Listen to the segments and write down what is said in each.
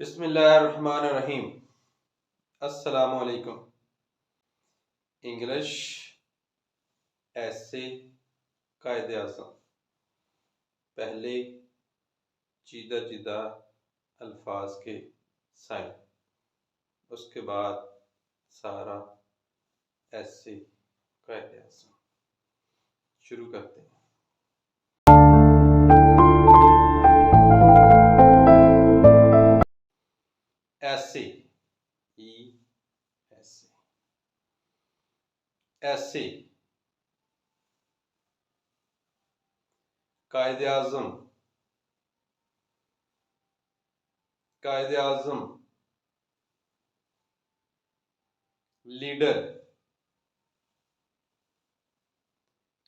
बिस्मिल्लाहिर्रहमानिर्रहीम। अस्सलामु अलैकुम। इंग्लिश ऐसे कायदे आज़म। पहले चीदा चीदा अल्फाज के साइन, उसके बाद सारा ऐसे कायदे आज़म। शुरू करते हैं। ऐसे, ई ऐसे, ऐसे Quaid-e-Azam, Quaid-e-Azam. Leader,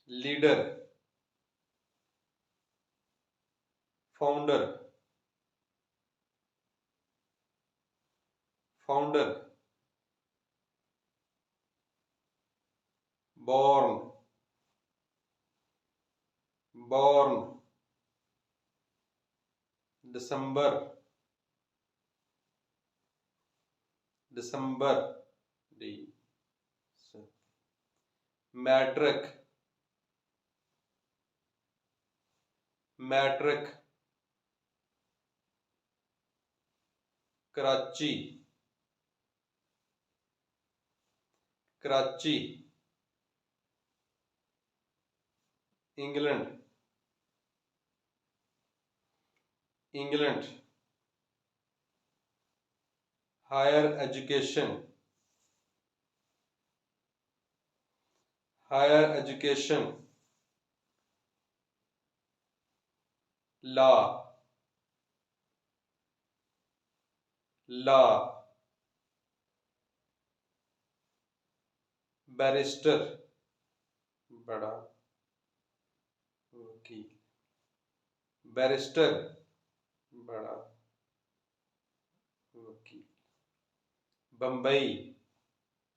leader. Founder, founder. Born, born. December, December. डी matric, matric. Karachi, Karachi. England, England. Higher education, higher education. Law, law. Barrister, बड़ा वकील। बैरिस्टर, बड़ा वकील। बम्बई,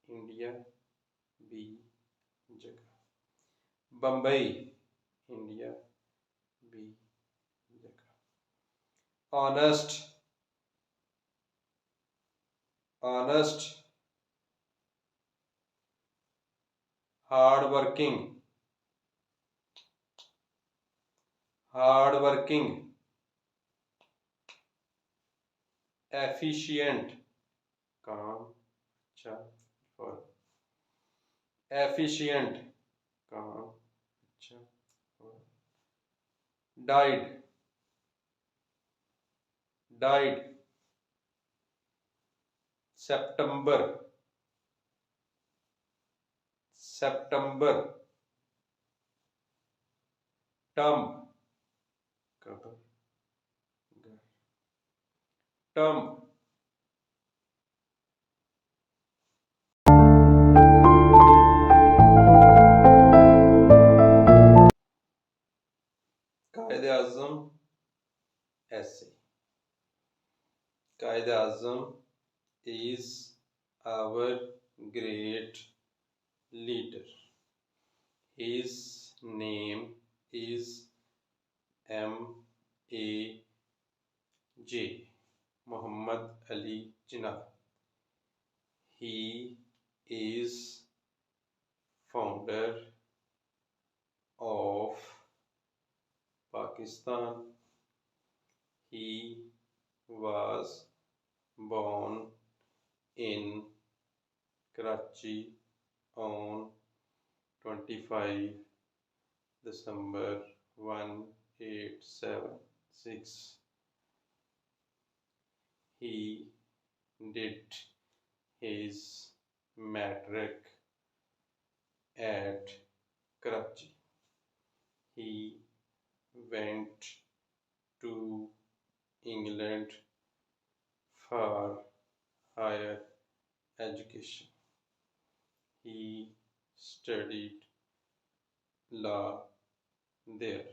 इंडिया, बी जगह। बम्बई, इंडिया, बी जगह। Honest, honest. Hard working, hard working. Efficient, काम अच्छा और एफिशिएंट, काम अच्छा और died, died. September, September. Term, कबर, टर्म। कायदे आज़म ऐसे। कायदे आज़म is our great leader. His name is M.A.J. Muhammad Ali Jinnah. He is founder of Pakistan. He was born in Karachi on 25 December 1876. He did his matric at Karachi. He went to England for higher education. He studied law there.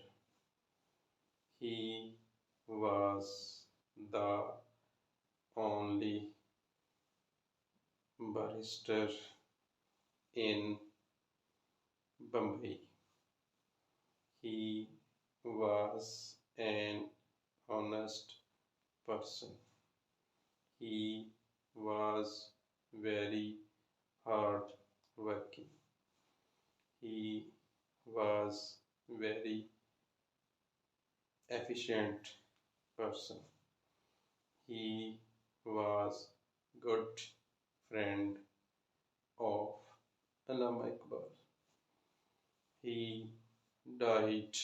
He was the only barrister in Bombay. He was an honest person. He was very hard working. He was very efficient person. He was good friend of Allama Iqbal. He died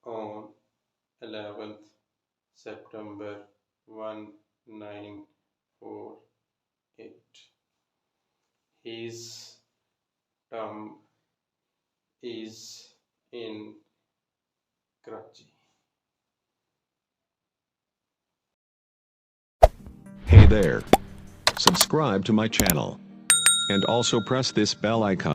on 11th September 1948. His tomb is in Karachi. Hey there. Subscribe to my channel. And also press this bell icon.